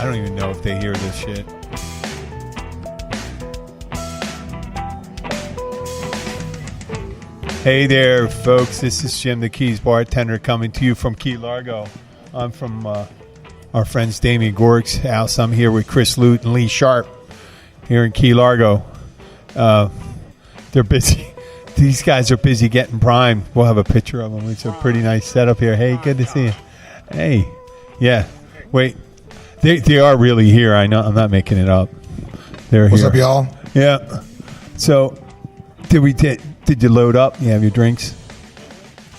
I don't even know if they hear this shit. Hey there, folks. This is Jim the Keys bartender coming to you from Key Largo. I'm from our friends Damien Gork's house. I'm here with Chris Lute and Lee Sharp here in Key Largo. They're busy. These guys are busy getting primed. We'll have a picture of them. It's a pretty nice setup here. Hey, good to see you. Hey. Yeah. Wait. They are really here. I know. I'm not making it up. They're What's here. up, y'all? Yeah. So, did you load up? You have your drinks?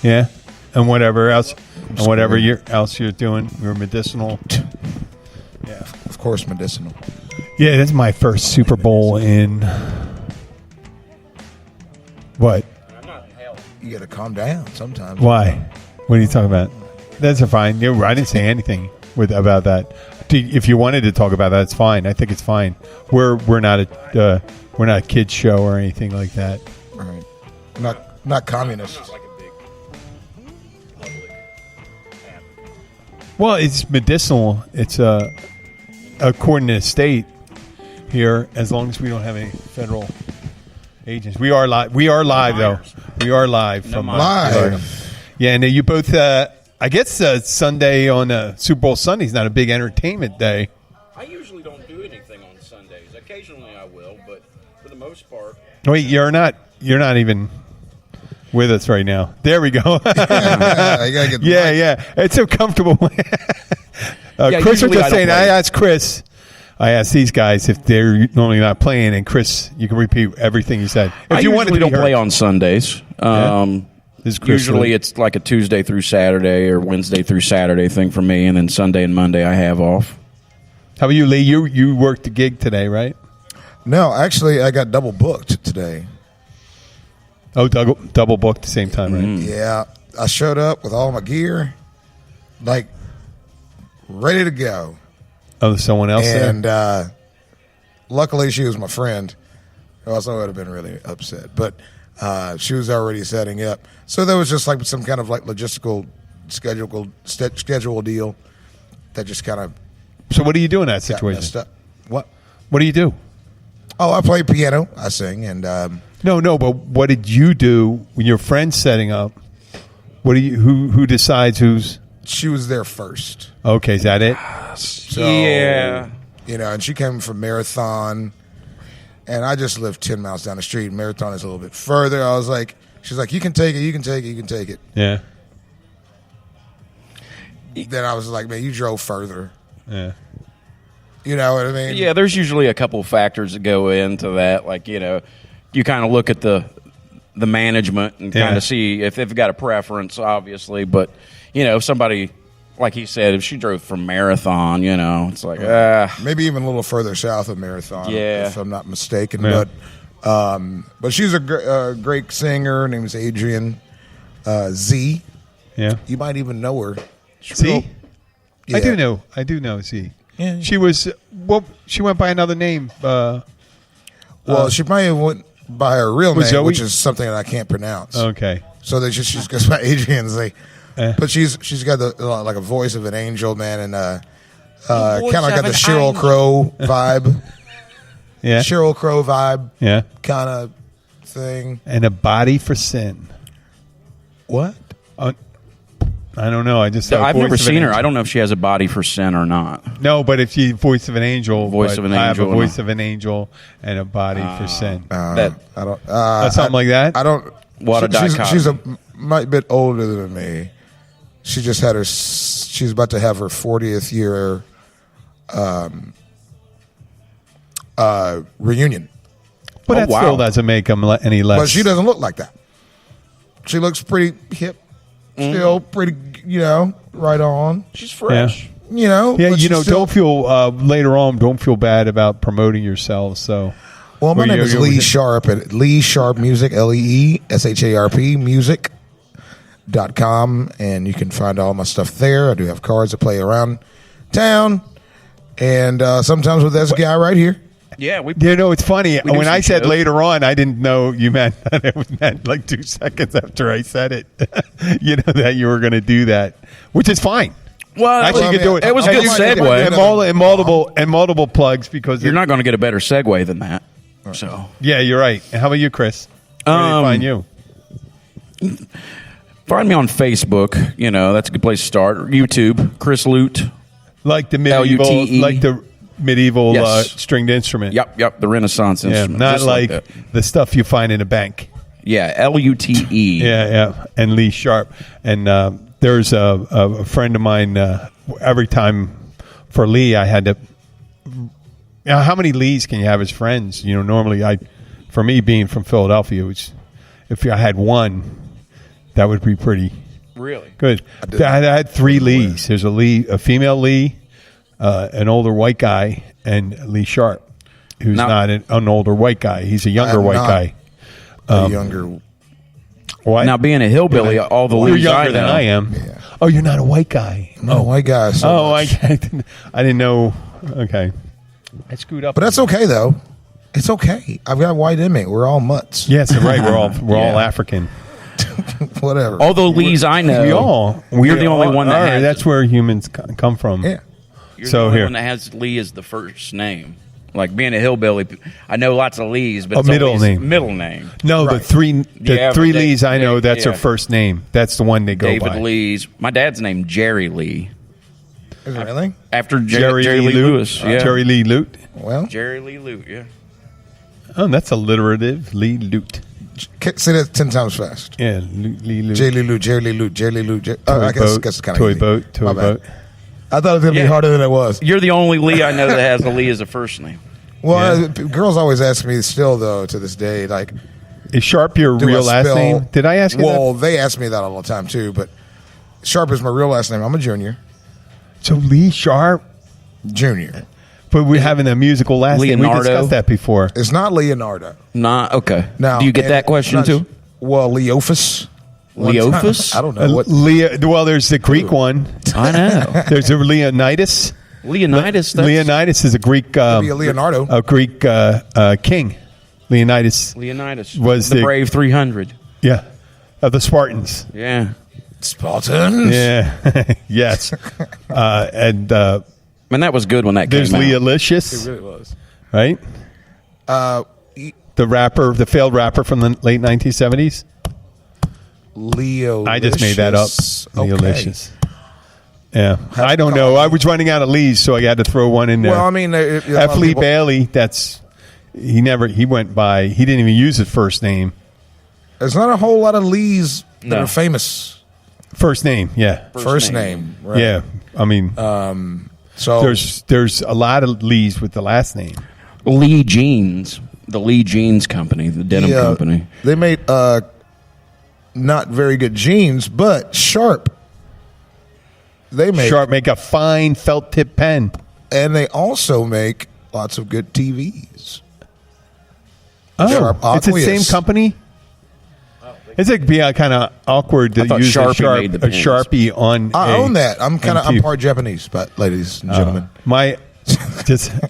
Yeah. And whatever else. And whatever else you're doing. You're medicinal. Yeah. Of course, medicinal. Yeah, this is my first Super Bowl in... What? You got to calm down sometimes. Why? What are you talking about? That's fine. I didn't say anything about that. If you wanted to talk about that, it's fine. I think it's fine. We're not a kids show or anything like that. All right. Not communists. Well, it's medicinal. It's according to the state here, as long as we don't have any federal agents. We are live. We are live, though. We are live from live. Yeah, and you both. I guess Sunday on Super Bowl Sunday is not a big entertainment day. I usually don't do anything on Sundays. Occasionally I will, but for the most part. Wait, you're not even with us right now. There we go. You gotta get the mic. Yeah. It's so comfortable. Yeah, Chris was usually just I don't saying. play. I asked these guys if they're normally not playing, and Chris, you can repeat everything you said. If I you usually wanted to don't be play heard. on Sundays. This is Chris Usually Lee. it's like a Tuesday through Saturday or Wednesday through Saturday thing for me, and then Sunday and Monday I have off. How about you, Lee? You worked the gig today, right? No, actually, I got double booked today. Oh, double booked at the same time, right? Yeah, I showed up with all my gear, like ready to go. Oh, there's someone else And there? luckily, she was my friend. Or else I would have been really upset. But she was already setting up. So there was just like some kind of like logistical schedule deal that just kind of So what do you do in that got situation? messed up. What? What do you do? Oh, I play piano. I sing. And No, but what did you do when your friend's setting up? What do you? Who decides who's? she was there first. Okay, is that it? So, Yeah. You know, and she came from Marathon. And I just live 10 miles down the street. Marathon is a little bit further. I was like, she's like, you can take it, you can take it, you can take it. Yeah. Then I was like, man, you drove further. Yeah. You know what I mean? Yeah, there's usually a couple factors that go into that. Like, you know, you kind of look at the management and kind Yeah. of see if they've got a preference, obviously. But, you know, if somebody, like he said, if she drove from Marathon, you know, it's like, Maybe even a little further south of Marathon, Yeah. if I'm not mistaken. Yeah. But she's a great singer. Her name is Adrian Z. Yeah. You might even know her. See? Yeah. I do know. See. Yeah. She was. Well, she went by another name. Well, she might have went by her real Was name, Zoe? which is something that I can't pronounce. Okay. So they just goes by Adrian Z. Eh. But she's got like a voice of an angel, man, and kind of got the an Sheryl angel. Crow vibe. Yeah. Sheryl Crow vibe Yeah. kind of thing. And a body for sin. What? I don't know. I just. saw I've Voice never of an seen her. Angel. I don't know if she has a body for sin or not. No, but if you voice of an angel, Voice but of an I have a angel, voice no. of an angel and a body for sin. That I don't. Something like that. I don't. What a dichotomy. She's might bit older than me. She just had her. She's about to have her 40th year reunion. But Oh, that wow. still doesn't make them any less. But she doesn't look like that. She looks pretty hip. Still pretty, right on. she's fresh. Yeah, But she's still- don't feel later on. Don't feel bad about promoting yourself. So, Well, my Were name you- is you- Lee Sharp at Lee Sharp Music, LeeSharp music.com, and you can find all my stuff there. I do have cards that play around town, and sometimes with this guy right here. Yeah, we. it's funny. do When I some said shows. later on, I didn't know you meant that. It was meant like 2 seconds after I said it. That you were going to do that, which is fine. Well, Actually, you could do it. It was a good segue. And multiple plugs because You're not going to get a better segue than that. So yeah, you're right. And how about you, Chris? Where do they find you? Find me on Facebook. You know, that's a good place to start. YouTube, Chris Lute. Like the medieval, Lute. like the medieval Yes. stringed instrument. Yep, the Renaissance Yeah, instrument. not just like that. the stuff you find in a bank. Yeah, Lute. Yeah. And Lee Sharp. And there's a friend of mine. Every time for Lee, I had to. How many Lees can you have as friends? You know, normally for me being from Philadelphia, which if I had one, that would be pretty Really? good. I had 3 Lees. There's a female Lee, an older white guy, and Lee Sharp, who's not an older white guy. He's a younger white guy. Younger. What? Now, being a hillbilly, all the You're Lees younger I know. than I am. Yeah. Oh, you're not a white guy. No, white guys. I didn't know. Okay. I screwed up. But that's okay, though. It's okay. I've got white in me. We're all mutts. Yes, right. We're all African. Whatever. All the Lees I know. You're the only one that has. That's where humans come from. Yeah. You're So the only here. one that has Lee as the first name. Like being a hillbilly, I know lots of Lees, but it's middle always name. Middle name. No, Right. the three Yeah, but Lees I know. That's yeah. their first name. That's the one they go David by. Lees. My dad's named Jerry Lee. Is it really? After Jerry Lee Lewis. Yeah. Jerry Lee Lute. Well, Jerry Lee Lute, yeah. Oh, that's alliterative. Lee Lute. say that 10 times fast. Yeah, Lee Lute. J. Lee Lute, Jerry Lee Lute, Jerry Lee Lute. I guess it's kind of toy boat. I thought it was going to be harder than it was. You're the only Lee I know that has a Lee as a first name. Well, Yeah. girls always ask me still, though, to this day, like, Is Sharp your do I real last spell- name? Did I ask you Well, that? they ask me that all the time, too, but Sharp is my real last name. I'm a junior. So Lee Sharp, Junior. but we're having a musical last name. We Leonardo. discussed that before. It's not Leonardo. Nah, okay. Now, Do you get and that question it's not- too? Well, Leophus. Leophus? I don't know what. Well, there's the Greek one. I know. There's a Leonidas. Leonidas. Leonidas is a Greek. Be a Leonardo. A Greek king. Leonidas. Leonidas Was the the- Brave 300. Yeah, of the Spartans. Yeah. Spartans. Yeah. Yes. And And that was good when that there's came out. Leolicious, It was. right? The rapper, the failed rapper from the late 1970s. Leo. I just made that up. Okay. Leolicious. Yeah, I don't know. I was running out of Lees, so I had to throw one in there. Well, I mean, F. Lee Bailey. He went by. He didn't even use his first name. There's not a whole lot of Lees that No. are famous. First name, yeah, First name. Right. yeah. I mean, So there's a lot of Lees with the last name. Lee Jeans. The Lee Jeans Company, the denim company. They made not very good jeans, but Sharp. They make Sharp make a fine felt tip pen. and they also make lots of good TVs. Oh, Sharp it's the same Aqueous. company. It's like be kind of awkward I to thought use Sharpie made the a pens. Sharpie on. I own that. I'm TV. part Japanese, but ladies and gentlemen.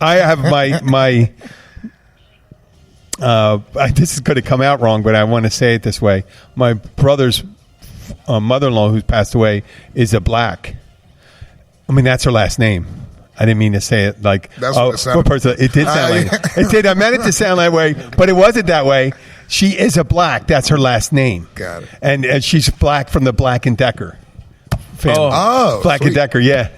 I have my. This is going to come out wrong, but I want to say it this way. My brother's mother-in-law, who's passed away, is a black. I mean, that's her last name. I didn't mean to say it like. That's what it sounded- It did sound like it did. I meant it to sound that way, but it wasn't that way. She is a black. That's her last name. Got it. And she's black from the Black and Decker family. Oh, Black sweet. and Decker. Yeah.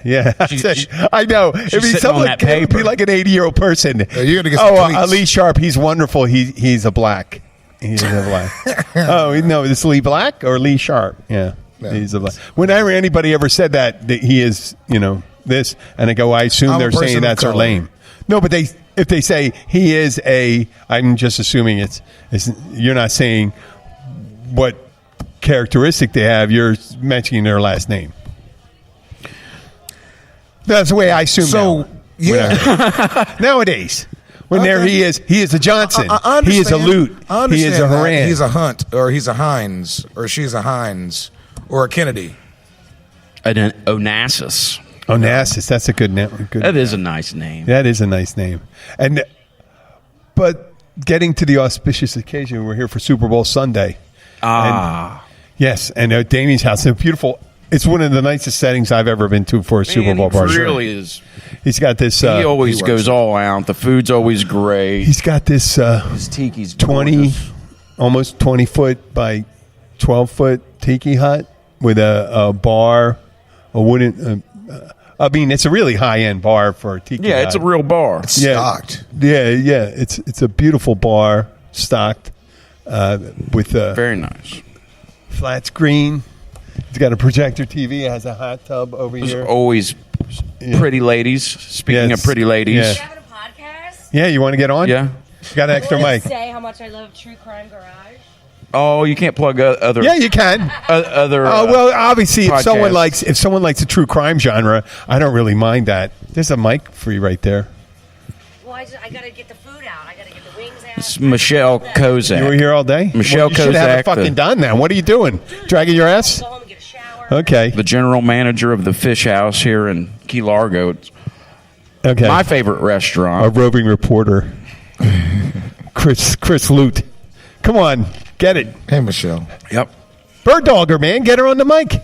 I know. It'd be sitting someone on that it'd be paper. like an 80-year-old person. you're gonna get some tweets. Lee Sharp. He's wonderful. He's a black. He's a black. Oh no, is Lee Black or Lee Sharp? Yeah. He's a black. Whenever anybody ever said that he is, this, and I go, I assume I'm a they're person saying of that's her color. lame. No, but if they say he is I'm just assuming it's you're not saying what characteristic they have. You're mentioning their last name. That's the way I assume. So, now. yeah. Nowadays, when he is a Johnson, I he is a understand. Lute, I understand he is a that. Haran. He's a Hunt, or he's a Hines, or she's a Hines, or a Kennedy. An Onassis. Onassis. That's a good name. That is a nice name. That is a nice name. But getting to the auspicious occasion, we're here for Super Bowl Sunday. Ah. Yes, and at Damien's house, a beautiful It's one of the nicest settings I've ever been to for a Super Bowl bar. Really is. He's got this. He always goes all out. The food's always great. He's got this His tiki's 20, gorgeous. almost 20 foot by 12 foot tiki hut with a bar, a wooden. I mean, it's a really high end bar for a tiki. Yeah, hut. it's a real bar. It's stocked. Yeah. It's a beautiful bar, stocked with a Very nice. flat screen. It's got a projector TV. It has a hot tub over There's here. always pretty ladies. Speaking Yes. of pretty ladies. Yeah. You having a podcast? Yeah, you want to get on? Yeah. Got an extra I wanna mic. say how much I love True Crime Garage. Oh, you can't plug other. Yeah, you can. Other. Well, obviously, if someone podcasts. likes the true crime genre, I don't really mind that. There's a mic for you right there. Well, I gotta get the food out. I gotta get the wings out. It's Michelle Kozak. You were here all day. Michelle you should have Kozak, it fucking the- done now. What are you doing? Dragging your ass? Go home and get a shower. Okay. the general manager of the Fish House here in Key Largo. It's Okay. my favorite A restaurant. roving reporter, Chris Lute. Come on, get it, Hey, Michelle. Yep. Bird Dogger, man. Get her on the mic.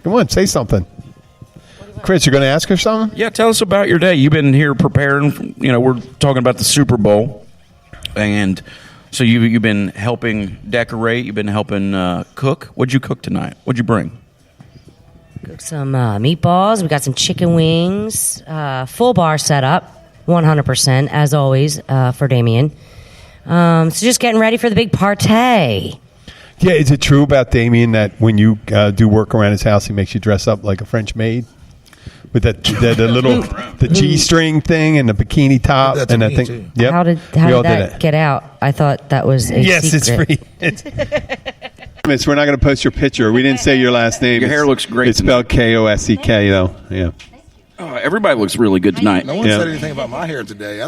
Come on, say something. Chris, you're going to ask her something? Yeah, tell us about your day. You've been here preparing. We're talking about the Super Bowl, and so you've been helping decorate. You've been helping cook. What'd you cook tonight? What'd you bring? Cook some meatballs. We got some chicken wings. Full bar setup, 100% as always for Damien. So just getting ready for the big party. Yeah, is it true about Damien that when you do work around his house, he makes you dress up like a French maid with the little the G-string thing and the bikini top Did that to and that me, thing? too. Yep. How did We all that it. get out? I thought that was a Yes, secret. it's free. Miss, we're not going to post your picture. We didn't say your last name. Your hair looks great It's spelled Koseck, though. Yeah. Everybody looks really good tonight. No one Yeah. said anything about my hair today. I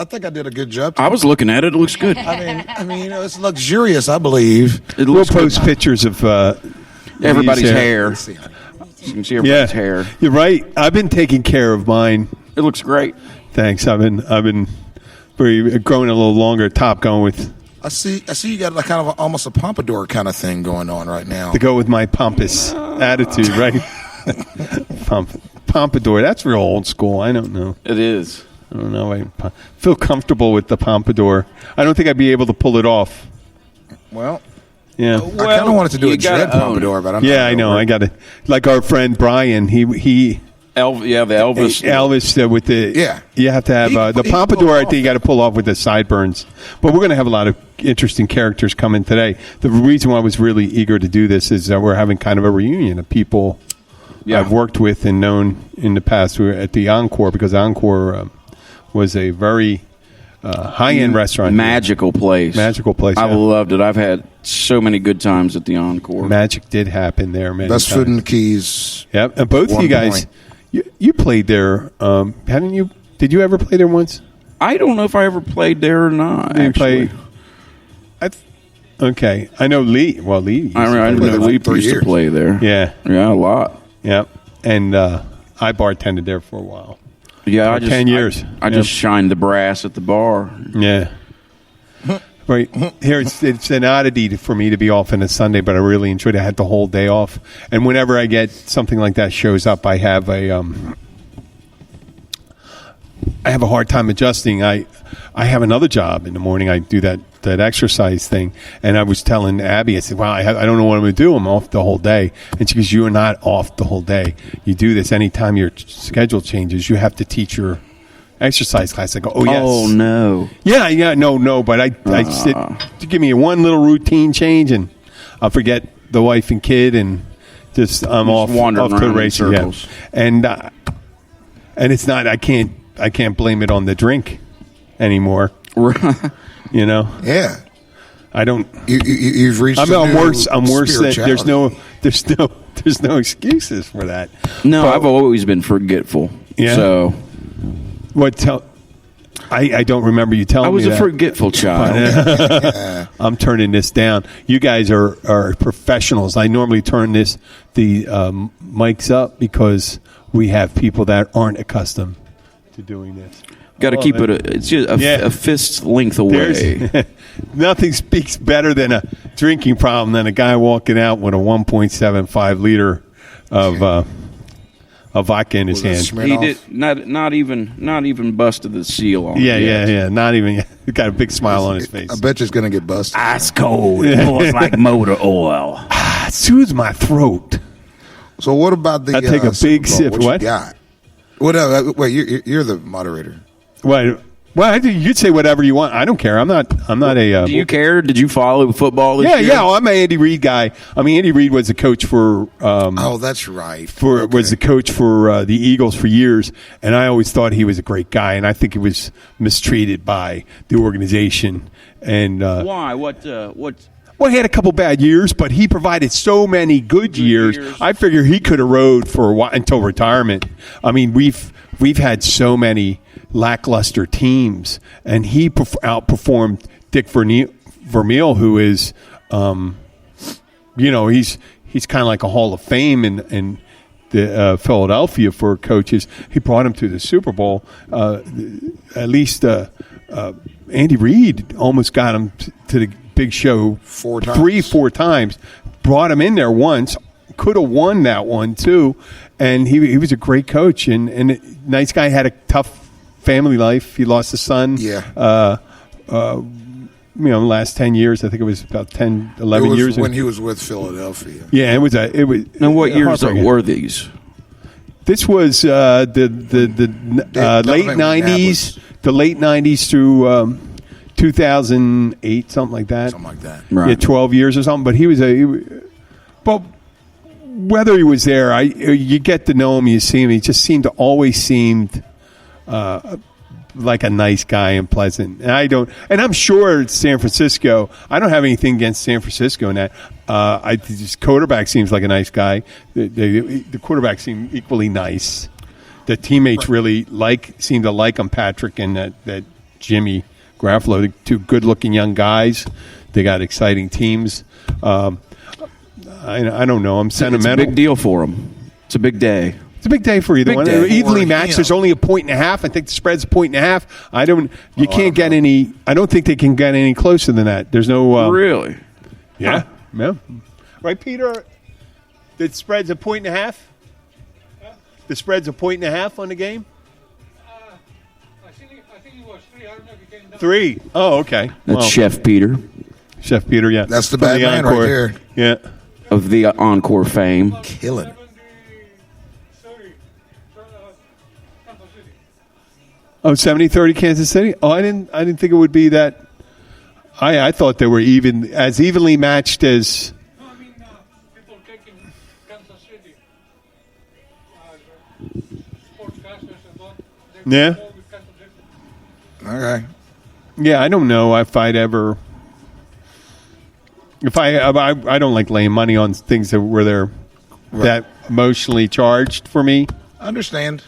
think I did a good job. I was looking at it. It looks good. I mean, it's luxurious, I believe. It We'll looks good. post pictures of Everybody's Lee's hair. Let's see. You can see everybody's hair. You're right. I've been taking care of mine. It looks great. Thanks. I've been growing a little longer. Top going with I see you got like kind of almost a pompadour kind of thing going on right now. to go with my pompous attitude, right? Pompadour. That's real old school. I don't know. It is. I don't know. I feel comfortable with the pompadour. I don't think I'd be able to pull it off. Well, Yeah. I kind of wanted to do you a dread gotta own pompadour, but I'm Yeah, not I know. over I it. got it. Like our friend Brian, he The Elvis. with the Yeah. You have to have He the can pull pompadour. I it think you got to pull off with the sideburns. But we're going to have a lot of interesting characters coming today. The reason why I was really eager to do this is that we're having kind of a reunion of people I've worked with and known in the past. We were at the Encore because Encore was a very high-end restaurant. Magical place. Magical place, I yeah. loved it. I've had so many good times at the Encore. Magic did happen there, man. Best food in the Keys. Yep, and both of One you guys, point. you played there, hadn't you? Did you ever play there once? I don't know if I ever played there or not. Did you actually. play? Okay, I know Lee. Well, Lee. used to I play know there. like Lee 3 used to years. play there. Yeah, Yeah, a lot. yep. And I bartended there for a while. Yeah, I For just 10 years. I just shined the brass at the bar. Yeah. Right here, it's an oddity for me to be off on a Sunday, but I really enjoyed it. I had the whole day off, and whenever I get something like that shows up, I have a hard time adjusting. I have another job in the morning. I do that exercise thing, and I was telling Abby, I said, "Wow, I don't know what I'm going to do. I'm off the whole day." And she goes, "You are not off the whole day. You do this anytime your schedule changes. You have to teach your exercise class." I go, "Oh yes, Oh no. yeah, no." But I sit to give me one little routine change, and I'll forget the wife and kid, and just I'm off wandering to the around in races. Yeah. circles. And it's not. I can't blame it on the drink anymore. You know, Yeah. I don't. You've reached. I'm a new worse. I'm worse than. spirituality. There's no excuses for that. No, But I've always been forgetful. Yeah? So what? I don't remember you telling I was me a that. forgetful child. I'm turning this down. You guys are professionals. I normally turn the mics up because we have people that aren't accustomed to doing this. Got to Oh, keep man. it's just a, Yeah. a fist's length away. There's nothing speaks better than a drinking problem than a guy walking out with a 1.75 liter vodka in his hand. He did not even busted the seal on. Yeah. Not even. He got a big smile on his face. I bet you it's going to get busted. Ice cold. It's like motor oil. Soothes my throat. So what about the? I take a big sip. What you got? Wait, you're the moderator. What? Well, you'd say whatever you want. I don't care. I'm not a. Do you care? Did you follow football this year? Yeah. Well, I'm an Andy Reid guy. I mean, Andy Reid was the coach for. Oh, that's right. Was the coach for the Eagles for years, and I always thought he was a great guy, and I think he was mistreated by the organization. And why? What? Well, he had a couple bad years, but he provided so many good years. I figure he could have rode for a while until retirement. I mean, we've had so many lackluster teams, and he outperformed Dick Vermeil, who is, he's kind of like a Hall of Fame in the Philadelphia for coaches. He brought him to the Super Bowl. At least Andy Reid almost got him to the big show 4 times. Brought him in there once. Could have won that one too, and he was a great coach and nice guy. Had a tough family life. He lost a son. Yeah. The last 10 years. I think it was about 10, 11 years. When he was with Philadelphia. Yeah, it was. Now, what years were these? This was the late 90s. The late 90s through 2008, something like that. Right. Yeah, 12 years or something. But but whether he was there, you get to know him, you see him. He just always seemed like a nice guy and pleasant. And I'm sure it's San Francisco. I don't have anything against San Francisco in that. This quarterback seems like a nice guy. The quarterback seemed equally nice. The teammates really seem to like him, Patrick and that Jimmy Garoppolo. They're two good-looking young guys. They got exciting teams. I don't know. I'm sentimental. It's a big deal for them. It's a big day. It's a big day for either one. Evenly matched. There's only 1.5. I think the spread's 1.5. You can't get any. I don't think they can get any closer than that. There's no. Really? Yeah. Huh? Yeah. Right, Peter. The spread's 1.5. Huh? The spread's 1.5 on the game. I think it was 3. I don't know if it came down. 3. Oh, okay. That's Chef Peter. Chef Peter. Yeah. That's the bad man right there. Yeah. Of the Encore fame. Killing it. Oh, 70-30 Kansas City? Oh, I didn't think it would be that. I thought they were evenly matched as. No, I mean, people taking Kansas City sportscasters and all. Yeah. Okay. Yeah, I don't know if I'd ever. I don't like laying money on things where they're that emotionally charged for me. Understand.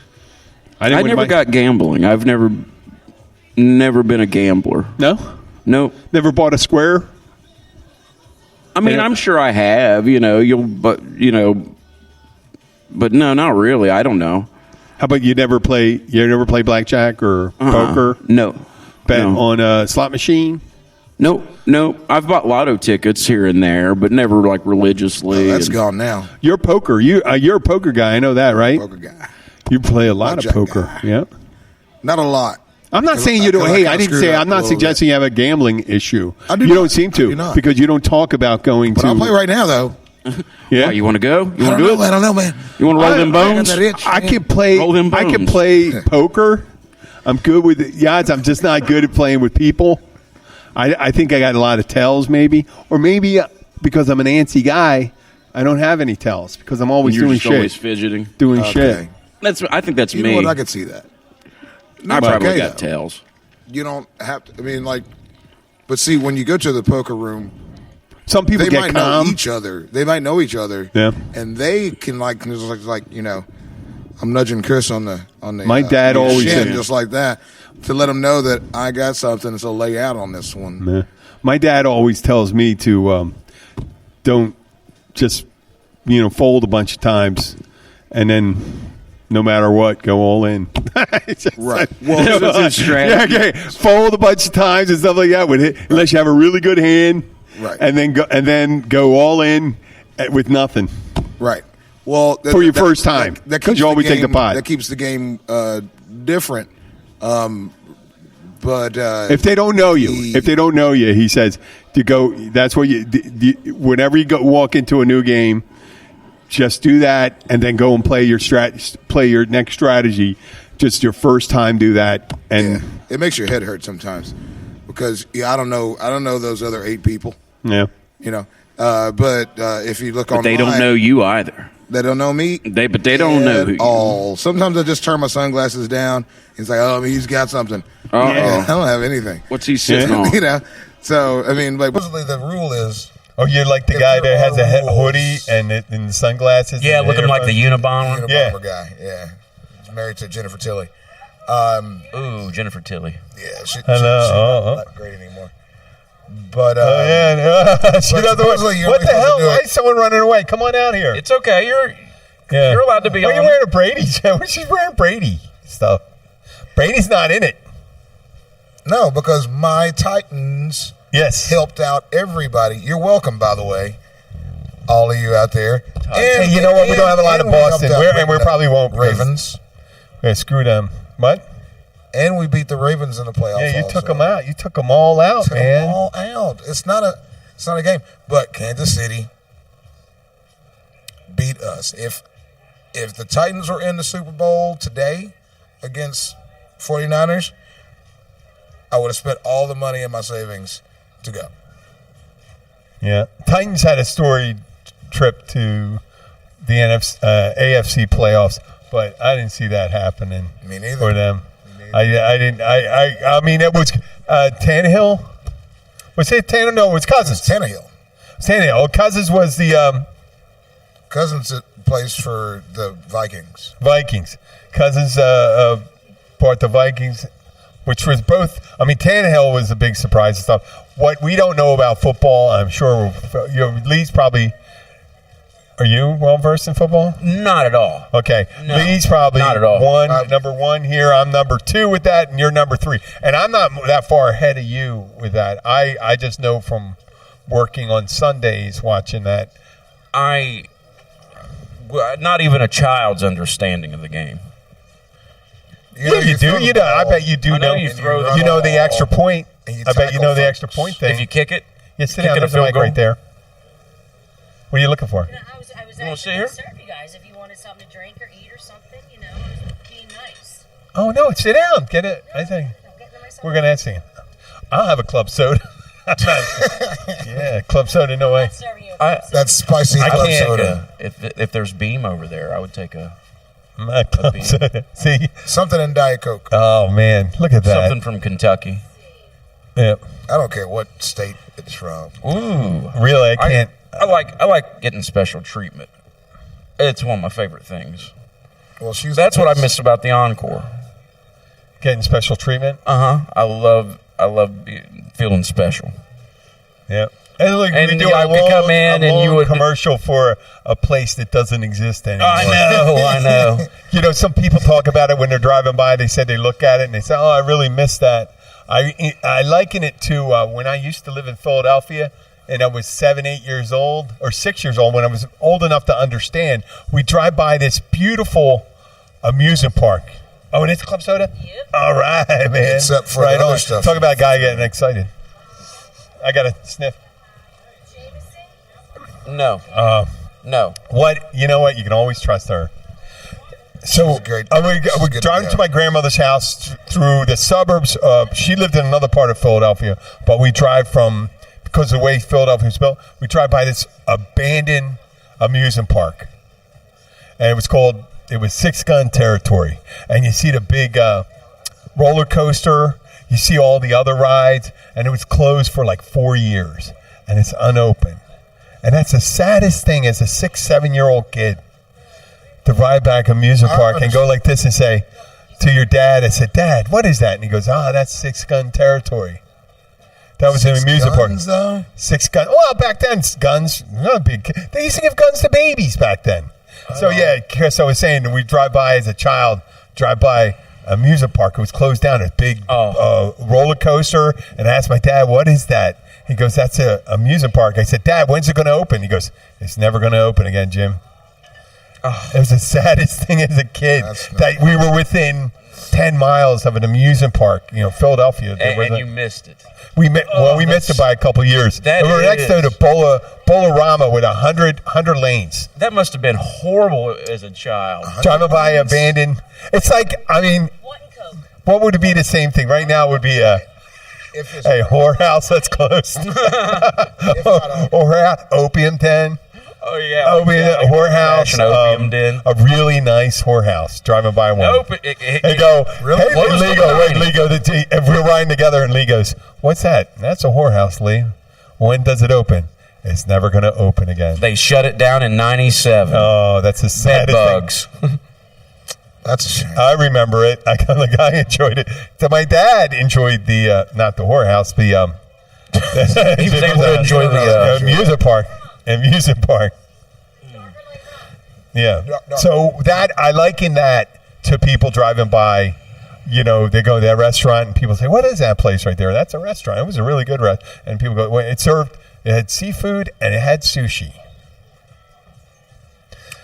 I never got gambling. I've never been a gambler. No? No. Never bought a square? I mean, I'm sure I have, but no, not really. I don't know. How about you never play blackjack or poker? No. Bet on a slot machine? No. I've bought lotto tickets here and there, but never like religiously. That's gone now. You're poker. You're a poker guy. I know that, right? Poker guy. You play a lot of poker. Guy. Yeah. Not a lot. I'm not saying you don't. Hey, I didn't say. I'm not suggesting you have a gambling issue. You don't seem to because you don't talk about going to. I'll play right now though. Yeah. Oh, you want to go? You want to do it? I don't know, man. You want to roll them bones? I can play. Roll them bones. I can play poker. I'm good with the odds. I'm just not good at playing with people. I think I got a lot of tells, maybe, or maybe because I'm an antsy guy, I don't have any tells because I'm always doing shit. Always fidgeting. Doing shit. I think that's me. You know what? I could see that. I probably got tells. You don't have to. I mean, but see, when you go to the poker room, some people they get might know each other. They might know each other. Yeah, and they can I'm nudging Chris on the. My dad always said just like that to let him know that I got something, so lay out on this one. Yeah. My dad always tells me to don't just fold a bunch of times and then. No matter what, go all in. Right. Well, that's his strategy. Yeah, okay. Fold a bunch of times and stuff like that. Unless you have a really good hand, right? And then go all in with nothing. Right. Well, for your first time, that because you always take the pot. That keeps the game different. But if they don't know you, he says to go. That's what whenever you walk into a new game, just do that, and then go and play your next strategy. Just your first time, do that, and it makes your head hurt sometimes because I don't know those other 8 people. Yeah, but if you look but they don't know you either. They don't know me. But they don't know who all. Sometimes I just turn my sunglasses down. He's like, "Oh, he's got something." I don't have anything. What's he sitting on? So I mean, like, basically the rule is. Oh, you're like the guy that has a hoodie and the sunglasses. Yeah, looking like the Unabomber. Unabomber guy. Yeah, he's married to Jennifer Tilly. Ooh, Jennifer Tilly. Yeah, she's not great anymore. But she doesn't what the hell? Why is someone running away? Come on out here. It's okay. You're allowed to be. Why are you wearing a Brady? She's wearing Brady stuff. Brady's not in it. No, because my Titans helped out everybody. You're welcome, by the way, all of you out there. And you know what? We don't have a lot of Boston. We probably won't. Ravens. Yeah, screw them. What? And we beat the Ravens in the playoffs. Yeah, you took them out. You took them all out, man. Them all out. It's not a game. But Kansas City beat us. If the Titans were in the Super Bowl today against 49ers, I would have spent all the money in my savings to go. Yeah. Titans had a storied trip to the AFC playoffs, but I didn't see that happening. Me neither. For them. I didn't. I mean, it was Tannehill. Was it Tannehill? No, it was Cousins. It was Tannehill. Oh, Cousins was the Cousins plays for the Vikings. Cousins bought the Vikings, which was both. I mean, Tannehill was a big surprise and stuff. What we don't know about football, I'm sure Lee's probably. Are you well versed in football? Not at all. Okay. No, Lee's probably not at all. Number 1 here. I'm number 2 with that, and you're number 3. And I'm not that far ahead of you with that. I just know from working on Sundays watching that. Not even a child's understanding of the game. You do. I bet you do know. You know the extra point. I bet you know the extra point thing. If you kick it, sit down. There's a mic right there. What are you looking for? I was want to sit actually here? going to serve you guys if you wanted something to drink or eat or something, being nice. Oh, no, sit down. Get it. I think we're going to ask you. I'll have a club soda. Yeah, club soda, no way. That's spicy club soda. If there's Beam over there, I would take a club soda. See? Something in Diet Coke. Oh, man. Look at that. Something from Kentucky. Yeah. I don't care what state it's from. Ooh. Really? I can't. I like getting special treatment. It's one of my favorite things. Well, that's what I miss about the Encore. Getting special treatment. I love feeling special. Yeah. And look, and we do I could come in and you would commercial for a place that doesn't exist anymore. I know. Some people talk about it when they're driving by. They said they look at it and they say, "Oh, I really miss that." I liken it to when I used to live in Philadelphia. And I was 7, 8 years old, or 6 years old, when I was old enough to understand. We drive by this beautiful amusement park. Oh, and it's club soda? Yep. All right, man. Except for the other stuff. Talk about a guy getting excited. I got to sniff. No. No. What? You know what? You can always trust her. So we're driving to my grandmother's house through the suburbs. She lived in another part of Philadelphia, but we drive from... Because of the way Philadelphia was built, we drive by this abandoned amusement park. And it was Six Gun Territory. And you see the big roller coaster, you see all the other rides, and it was closed for like 4 years. And it's unopened. And that's the saddest thing as a 6, 7-year-old kid to ride back amusement park and go like this and say to your dad, I said, "Dad, what is that?" And he goes, that's Six Gun Territory. That was an amusement park. Though? 6 guns. Well, back then, guns, not big. They used to give guns to babies back then. So, yeah, Chris, I was saying, we drive by as a child, amusement park. It was closed down. A big roller coaster. And I asked my dad, "What is that?" He goes, "That's an amusement park." I said, "Dad, when's it going to open?" He goes, "It's never going to open again, Jim." It was the saddest thing as a kid that we were within 10 miles of an amusement park, Philadelphia. And you missed it. We missed it by a couple of years. We were next to the Bolorama with 100 lanes. That must have been horrible as a child. Driving by abandoned. It's like, what would it be the same thing? Right now it would be a whorehouse that's closed. Or opium den. Oh, yeah. Whorehouse. Opium den. A really nice whorehouse. Driving by one. They go, really? Hey, Lee go, if we're riding together, and Lee goes, what's that? That's a whorehouse, Lee. When does it open? It's never going to open again. They shut it down in 97. Oh, that's a sad bugs. That's a shame. I remember it. I enjoyed it. So my dad enjoyed the, not the whorehouse, he was able to enjoy the amusement park. Amusement park. Yeah. So that I liken that to people driving by. They go to that restaurant and people say, "What is that place right there?" That's a restaurant. It was a really good restaurant. And people go, "Well, it had seafood and it had sushi."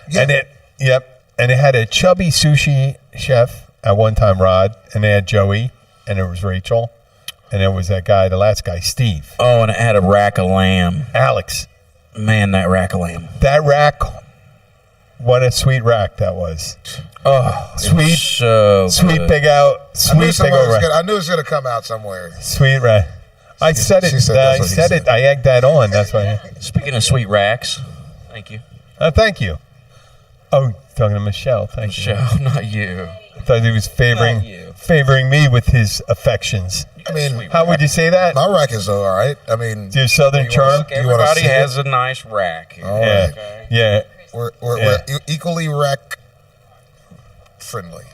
Yeah. And it had a chubby sushi chef at one time, Rod, and they had Joey, and it was Rachel, and it was that guy, the last guy, Steve. Oh, and it had a rack of lamb. Alex. Man, that rack of lamb. That rack, what a sweet rack that was. Oh, sweet, sweet good. Big out, sweet big old rack. I knew it was going to come out somewhere. Sweet rack. I said it. I egged that on. That's why. Speaking of sweet racks, thank you. Thank you. Oh, talking to Michelle. Thank you. Michelle, not you. I thought he was favoring me with his affections. I mean, how would you say that? My rack is all right. I mean, your Southern charm. Everybody has a nice rack. All yeah, right. Okay. Yeah. We're equally rack friendly.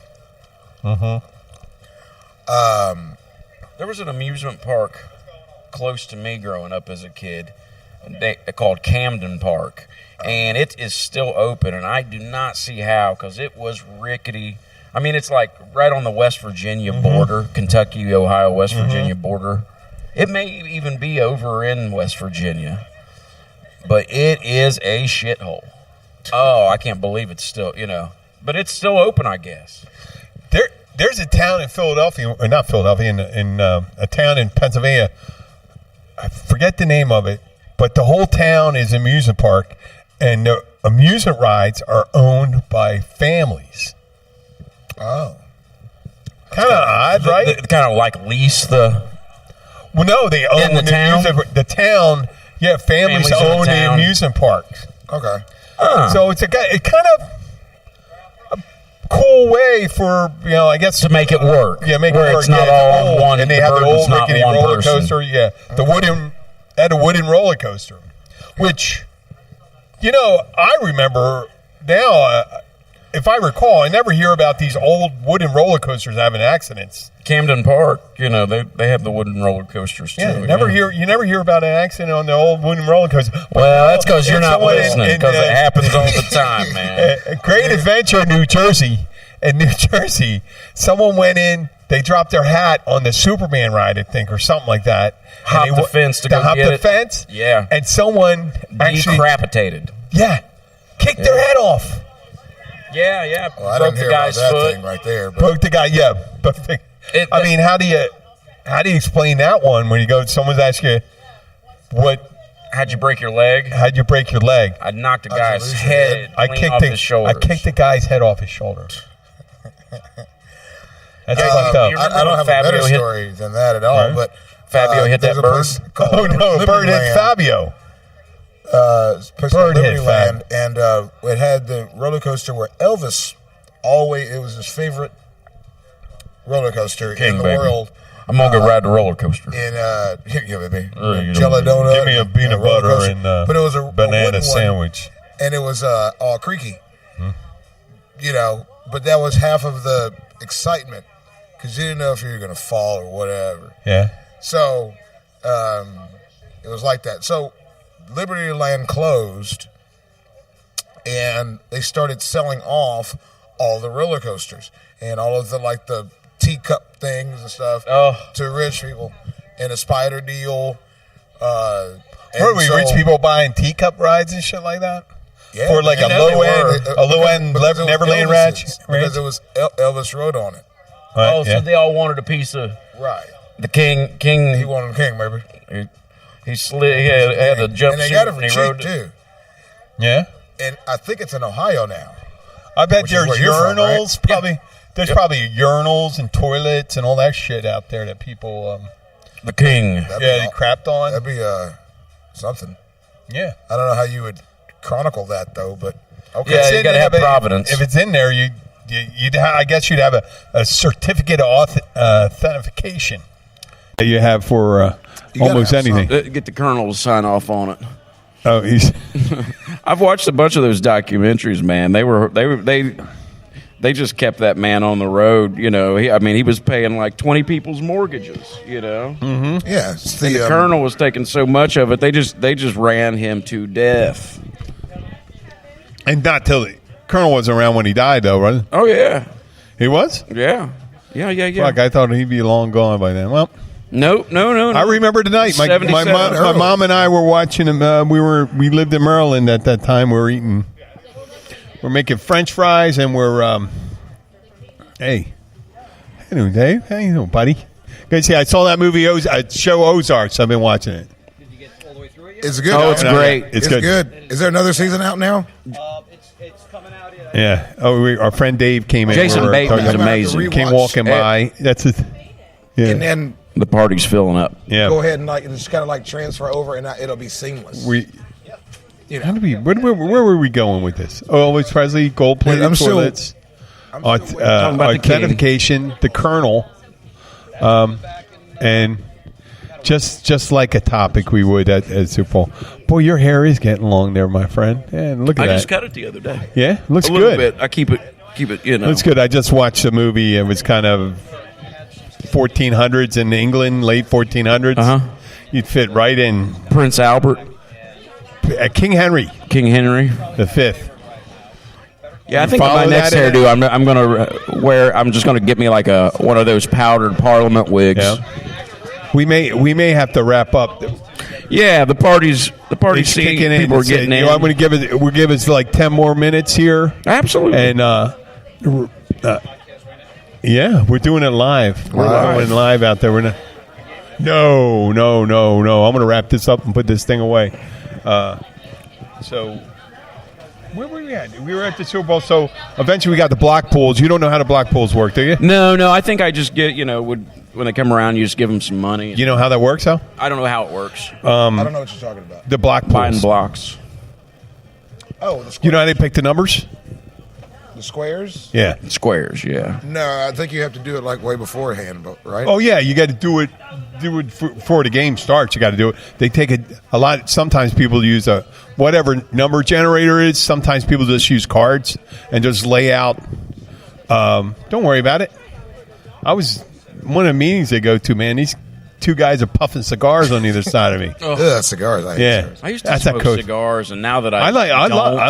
There was an amusement park close to me growing up as a kid, called Camden Park, and it is still open, and I do not see how, because it was rickety. I mean, it's like right on the West Virginia border, Kentucky, Ohio, West Virginia border. It may even be over in West Virginia, but it is a shithole. Oh, I can't believe it's still, but it's still open, I guess. There's a town in Philadelphia, or not Philadelphia, in a town in Pennsylvania. I forget the name of it, but the whole town is an amusement park, and the amusement rides are owned by families. Oh. Kind of odd, right? They kind of like lease the... Well, no, they own the town? The town, yeah, families own the amusement parks. Okay. So it's kind of a cool way for, I guess... To make it work. Yeah, make it work. It's not all on one. And they have the old rickety roller coaster. Yeah, had a wooden roller coaster, which, I remember now... if I recall, I never hear about these old wooden roller coasters having accidents. Camden Park, they have the wooden roller coasters too. Yeah, you never hear about an accident on the old wooden roller coaster. Well, that's because you're not listening, because it happens all the time, man. Great Adventure, New Jersey. In New Jersey, someone went in, they dropped their hat on the Superman ride, I think, or something like that. Hopped the fence to go get it. Hopped the fence? Yeah. And someone actually... Decapitated. Yeah. Kicked their head off. Yeah. Well, I didn't hear about that thing right there. But. Broke the guy, yeah. But I mean, how do you explain that one when you go? Someone's asking you, how'd you break your leg? How'd you break your leg? I knocked a guy's head off his shoulders. I kicked the guy's head off his shoulder. That's fucked up. I don't have a better story than that at all. But Fabio hit that bird. Oh no, bird hit Fabio. Bird hit Land, and it had the roller coaster where Elvis it was his favorite roller coaster in the world. I'm gonna go ride the roller coaster. In baby, Jello donut. Give me a peanut butter and but it was a banana sandwich, and it was all creaky. But that was half of the excitement because you didn't know if you were gonna fall or whatever. Yeah. So it was like that. So Liberty Land closed, and they started selling off all the roller coasters and all of the teacup things and stuff to rich people, and a spider deal. Rich people buying teacup rides and shit like that? Yeah, for like a and low they end, were. Because it was Neverland Ranch. Because it was Elvis Road on it. Oh, so they all wanted a piece of Right. the king. He wanted king, maybe. He slid. He had a jumpsuit. And they got it for he cheap, rode it. too. Yeah. And I think it's in Ohio now. I bet Which is there's where you're from, urinals. right? Probably there's probably urinals and toilets and all that shit out there that people The king. they crapped on. That'd be something. Yeah. I don't know how you would chronicle that, though, but okay. Yeah, you got to have providence. If it's in there, I guess you'd have a certificate of authentication. That you have for You gotta almost have anything. Get the colonel to sign off on it. Oh, he's I've watched a bunch of those documentaries, man. They just kept that man on the road. You know, he was paying like 20 people's mortgages. You know, Yeah. It's the colonel was taking so much of it. They just ran him to death. and not till the Colonel wasn't around when he died, though, right? Oh yeah, He was. yeah. Fuck, I thought he'd be long gone by then. Well. No. I remember tonight. My 77 mom and I were watching him. We lived in Maryland at that time. We're making French fries, and hey, hello, Dave. How you doing, buddy? Good to see. I saw that movie, show Ozarks. I've been watching it. It's good. Oh, it's great. It's good. good. Is there another season out now? It's coming out. Yeah. Oh, our friend Dave came in. Jason We were Bateman's talking- amazing. Rewatch. Came walking by. That's it. Yeah. And then The party's filling up. Yeah. go ahead and just kind of transfer over, and it'll be seamless. How did we? Where were we going with this? Oh, Elvis Presley, gold-plated I'm still- toilets, I'm still waiting. Talking about the king. authentication, the Colonel, and just like a topic we would at Super Bowl. Boy, your hair is getting long there, my friend. And look at I that. just cut it the other day. Yeah, looks A little good. bit. I keep it. You know. Looks good. I just watched a movie. It was kind of 1400s in England, late 1400s. Uh-huh. You'd fit right in. Prince Albert, King Henry King Henry. V. Yeah, I think Follow my next that in. hairdo, I'm gonna wear. I'm just gonna get me like one of those powdered Parliament wigs. Yeah. We may have to wrap up. Yeah, the party's It's seeing kicking in. people are It's, getting in. I'm going to give it. We'll give us like 10 more minutes here, Absolutely. and yeah, we're doing it live. We're going live out there. We're not. No. I'm going to wrap this up and put this thing away. So, where were we at? We were at the Super Bowl. So eventually, we got the block pools. You don't know how the block pools work, do you? No. I think I just get when they come around, you just give them some money. You know how that works, though? I don't know how it works. I don't know what you're talking about. The block Buying pools. blocks. Oh, the squares. You know how they pick the numbers? The squares? Yeah. Squares, yeah. No, I think you have to do it way beforehand, right? Oh yeah, you got to do it before the game starts. You got to do it. They take a lot. Sometimes people use a whatever number generator is. Sometimes people just use cards and just lay out. Don't worry about it. I was one of the meetings they go to. Man, these two guys are puffing cigars on either side of me. Ugh, cigars. I hate Yeah, cigars. I used to That's that smoke coach. cigars, and now that I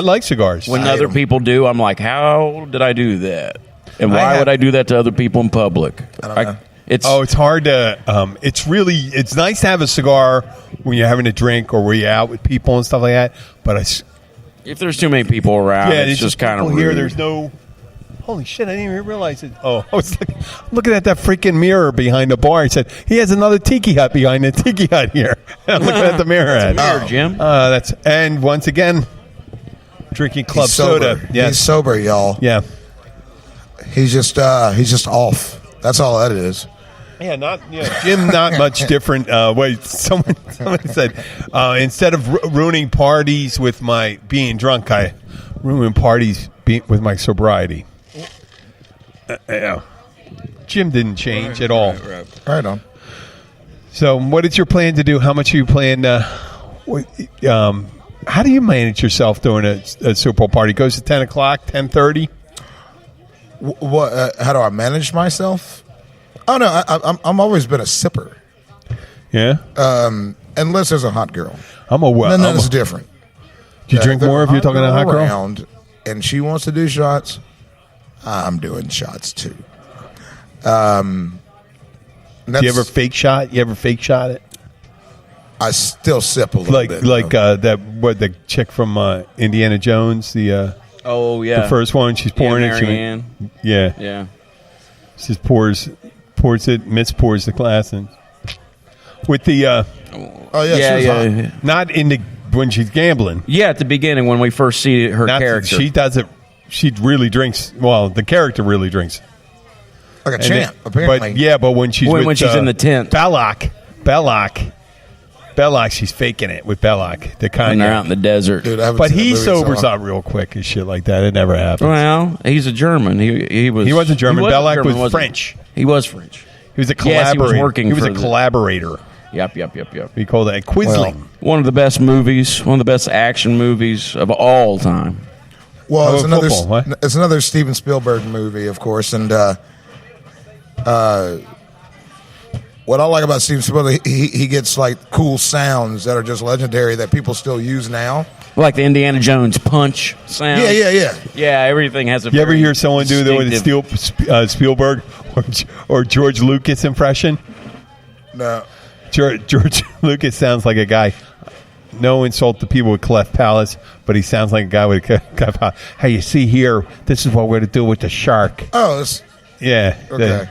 like cigars. when I hate other 'em. people do, I'm like, how did I do that? And why would I do that to other people in public? I don't know. It's It's hard to. It's nice to have a cigar when you're having a drink or when you're out with people and stuff like that. But if there's too many people around, it's just kind of people rude. here. There's no. Holy shit! I didn't even realize it. Oh, I was looking at that freaking mirror behind the bar. I said he has another tiki hut behind the tiki hut here. I'm looking at the mirror. Mirror, Jim. And once again, drinking club He's sober. soda. Yes. He's sober, y'all. Yeah. He's just off. That's all that is. Yeah, Jim, not much different. Wait, someone said instead of ruining parties with my being drunk, I ruin parties with my sobriety. Yeah. Jim didn't change at all. Right on. So, what is your plan to do? How much are you planning? How do you manage yourself during a Super Bowl party? Goes to 10 o'clock, 10:30? What? How do I manage myself? Oh no, I'm always been a sipper. Yeah. Unless there's a hot girl, I'm a then that's different. Do you drink If there's more if you're talking to a hot girl? around and she wants to do shots, I'm doing shots too. Do you ever fake shot? You ever fake shot it? I still sip a little bit. The chick from Indiana Jones, the first one, she's pouring it. Yeah. She just pours it, pours the glass, and with the not in the when she's gambling. Yeah, at the beginning when we first see her character, she does it. She really drinks. Well, the character really drinks like a champ. Apparently, but when she's in the tent, Belloc, she's faking it with Belloc. The kind when they're out in the desert. Dude, but he sobers up real quick and shit like that. It never happens. Well, he's a German. He wasn't German. Belloc was French. He was French. He was a collaborator. He was a collaborator. Yep. We call that Quisling. Well, one of the best movies, one of the best action movies of all time. Well, it's another Steven Spielberg movie, of course, and what I like about Steven Spielberg, he gets like cool sounds that are just legendary that people still use now. Like the Indiana Jones punch sound. Yeah. Yeah, everything has a. You ever hear someone do that with a Spielberg or George Lucas impression? No. George Lucas sounds like a guy. No insult to people with cleft palates, but he sounds like a guy with a cleft palate. Hey, you see here, this is what we're going to do with the shark. Oh, yeah. Okay.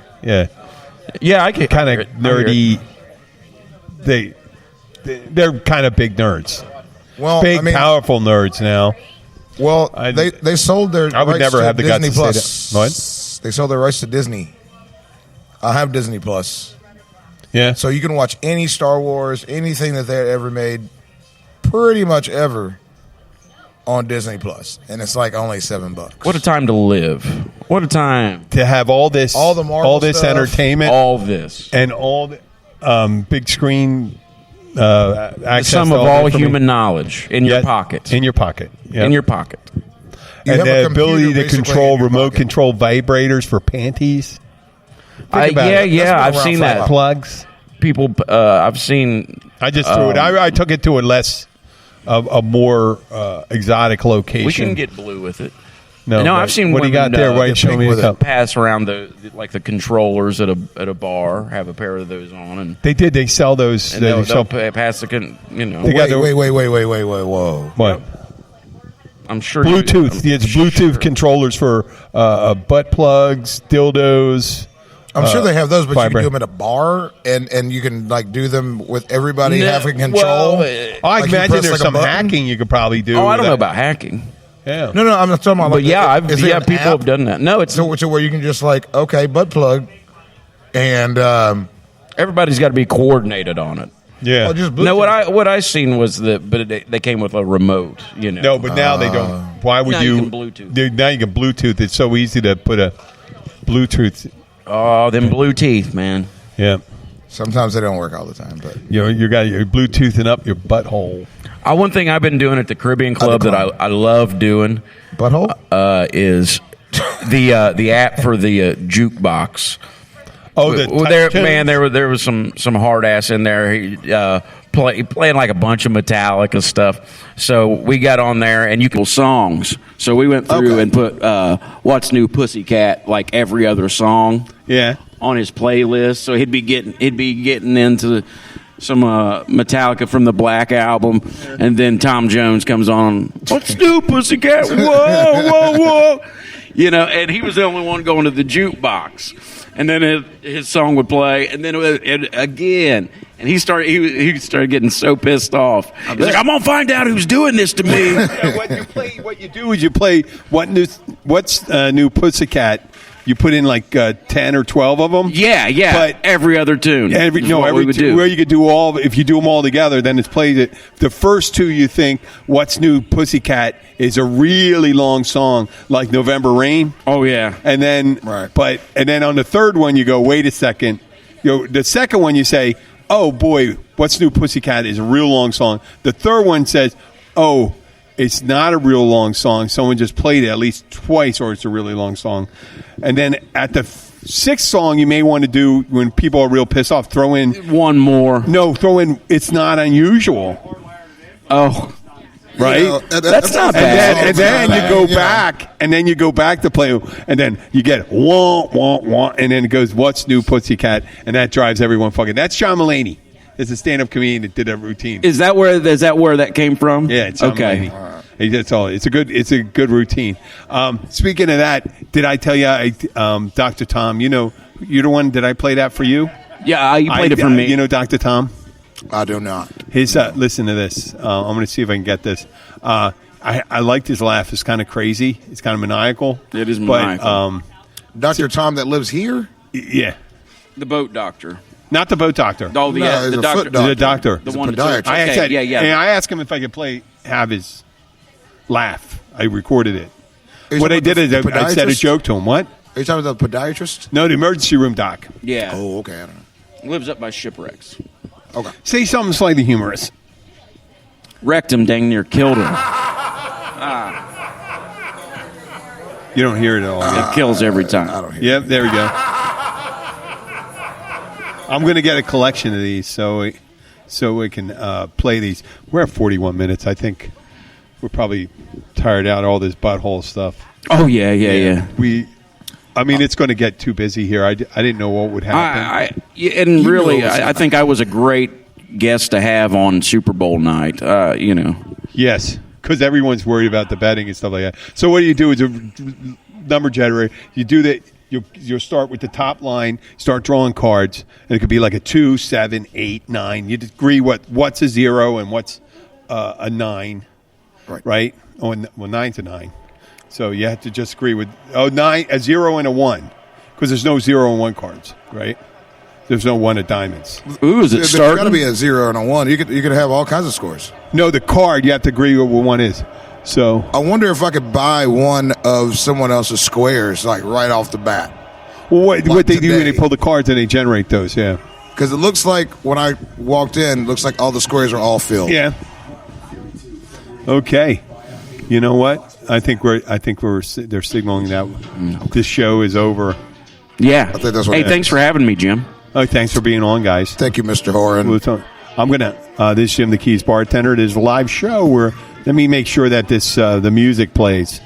Yeah, I get kind of nerdy. They're kind of big nerds. Well, powerful nerds now. Well, they sold their. I would rights never to have the Disney guts to Plus. say that. What? They sold their rights to Disney. I have Disney Plus. Yeah. So you can watch any Star Wars, anything that they ever made, pretty much ever, on Disney Plus, and it's like only $7. What a time to live! What a time to have all this, all the Marvel all this stuff, and entertainment, all the big screen access. Some of all human knowledge in your pocket. In your pocket. Yep. In your pocket. And the ability to control remote control vibrators for panties. I've seen that. Plugs. People, I've seen. I just threw it. I took it to a more exotic location. We can get blue with it. No, I've seen what women, do you got there? Why show me a pass around the controllers at a bar, have a pair of those on, and they did. They sell those. And they'll pass the Wait, whoa! What? I'm sure Bluetooth. It's Bluetooth controllers for butt plugs, dildos. I'm sure they have those, but you can do them at a bar, and you can like do them with everybody having control. Well, I imagine there's some hacking you could probably do. Oh, I don't know about hacking. Yeah. No, I'm not talking about. But people have done that. No, it's so where you can just like butt plug, and everybody's got to be coordinated on it. Yeah. No, what I seen was but they came with a remote. No, but now they don't. Why would you? Can Bluetooth. Dude, now you can Bluetooth. It's so easy to put a Bluetooth. Oh, them blue teeth, man. Yeah. Sometimes they don't work all the time, but you got your Bluetoothing up your butthole. One thing I've been doing at the Caribbean Club that I love doing butthole is the app for the jukebox. Oh, there was some hard ass in there. He playing like a bunch of Metallica stuff. So we got on there and you can songs. So we went through and put What's New Pussycat like every other song. Yeah. On his playlist. So he'd be getting into some Metallica from the Black Album, and then Tom Jones comes on. What's New Pussycat? Whoa. And he was the only one going to the jukebox. And then his song would play, and then again, and he started getting so pissed off. He's like, "I'm gonna find out who's doing this to me." What you do is you play what's New Pussycat. You put in like 10 or 12 of them. Yeah. But every other tune. Every tune. Where you could do all. If you do them all together, then it's played. The first two you think "What's New Pussycat" is a really long song, like "November Rain." Oh yeah. And then, and then on the third one you go, wait a second. The second one you say, "Oh boy, What's New Pussycat" is a real long song. The third one says, "Oh, it's not a real long song. Someone just played it at least twice, or it's a really long song." And then at the sixth song, you may want to do, when people are real pissed off, throw in one more. No, throw in "It's Not Unusual." Oh, right. That's not bad. And then you go back, and then you go back to play, and then you get wah wah wah, and then it goes "What's New Pussycat," and that drives everyone fucking. That's John Mulaney. It's a stand-up comedian that did that routine. Is that where that came from? Yeah, it's okay. That's all. It's a good routine. Speaking of that, did I tell you, Dr. Tom? You're the one. Did I play that for you? Yeah, you played it for me. You know, Dr. Tom. I do not. His listen to this. I'm going to see if I can get this. I liked his laugh. It's kind of crazy. It's kind of maniacal. It is maniacal. But, Dr. Tom that lives here? Yeah. The boat doctor. Not the boat doctor. Oh, the he's a doctor. foot doctor. The doctor. The He's a one podiatrist. that's okay, yeah. I asked him if I could have his laugh. I recorded it. Are you What I talking did about is the I said a podiatrist? joke to him. What? Are you talking about the podiatrist? No, the emergency room doc. Yeah. Oh, okay. I don't know. Lives up by shipwrecks. Okay. Say something slightly humorous. Wrecked him, dang near killed him. You don't hear it at all. It kills every time. I don't hear Yep, there we go. I'm going to get a collection of these so we can play these. We're at 41 minutes. I think we're probably tired out all this butthole stuff. Oh, yeah. It's going to get too busy here. I didn't know what would happen. I think I was a great guest to have on Super Bowl night. Yes, because everyone's worried about the betting and stuff like that. So what you do is a number generator. You do that. You'll start with the top line, start drawing cards, and it could be like a 2, 7, 8, 9. You agree what's a 0 and what's a 9, right? Oh, well, 9's a 9. So you have to just agree with 9, a 0 and a 1, because there's no 0 and 1 cards, right? There's no 1 of diamonds. Ooh, is it There's starting? got to be a 0 and a 1. You could have all kinds of scores. No, the card, you have to agree with what one is. So I wonder if I could buy one of someone else's squares, like right off the bat. well, what they do when today. they pull the cards and they generate those, yeah. Because it looks like when I walked in, it looks like all the squares are all filled. Yeah. Okay. You know what? I think they're signaling that this show is over. Yeah. I think that's what Hey, it thanks is. for having me, Jim. Oh, thanks for being on, guys. Thank you, Mr. Horan. I'm gonna. This is Jim the Keys bartender. It is a live show where. Let me make sure that the music plays.